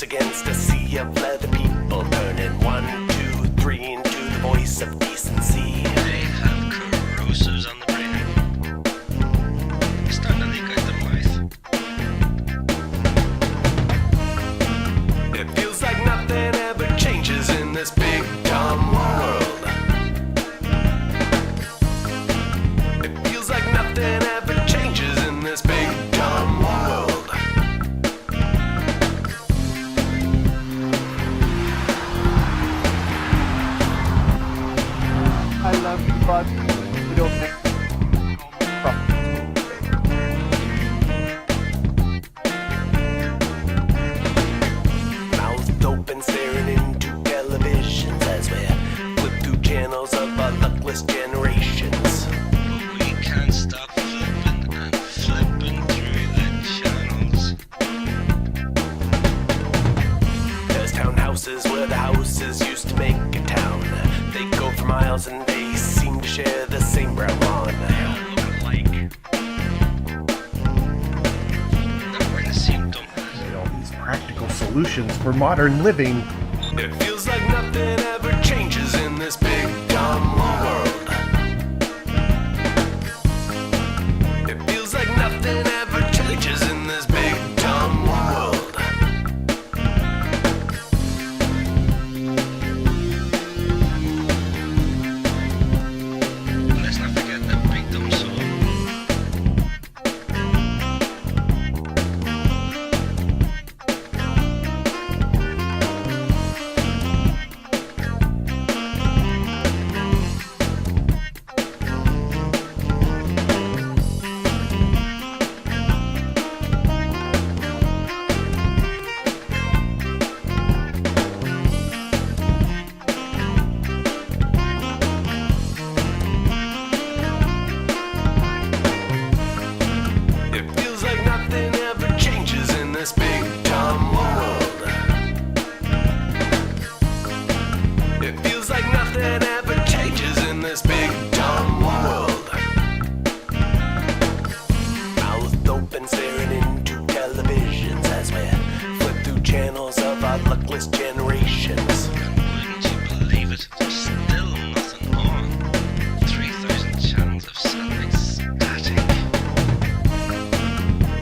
Against a sea of leather people burning 1, 2, 3 into the voice of decency. They have corrosives on the brain. Starting to leak out the mouth. It feels like nothing ever changes in this big dumb world. It feels like nothing ever changes in this big dumb world. I love you, but we don't make Mouth open, staring into televisions as we flip through channels of our luckless generations. We can't stop flipping and flipping through the channels. There's townhouses where the houses used to make a town. They go for miles and they seem to share the same brown lawn. They all look alike. They're wearing the same dumbbells. All these practical solutions for modern living. It feels like nothing ever changes in this big dumb world. It feels like nothing ever changes in this big dumb world. Let's not forget the big dumb soul. It feels like nothing ever changes in this big dumb world. It feels like nothing ever changes in this big dumb world. Mouth open, staring into televisions as we flip through channels of our luckless generations. Wouldn't you believe it? There's still nothing on. 3,000 channels of satellite static.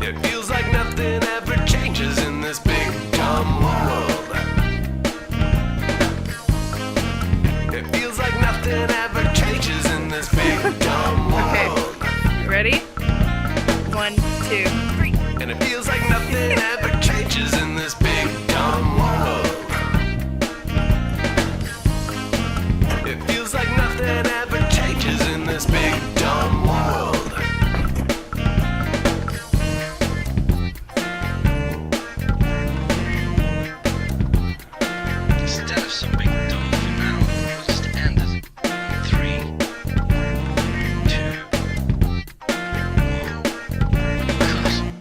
It feels like nothing ever changes in this big dumb world. It feels like nothing ever changes in this big dumb Okay. world. Ready? 1, 2, 3. And it feels like nothing ever changes in this big dumb world. It feels like nothing ever changes in this big dumb world. Instead of some big dumb finale, we'll just end it. 3, 2, 1. Cut.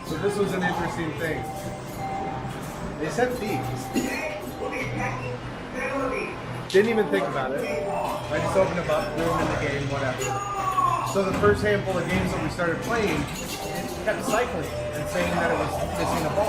So this was an interesting thing. They said thieves. Didn't even think about it. I just opened them up, threw them in the game, whatever. So the first handful of games that we started playing, it kept cycling and saying that it was missing a ball.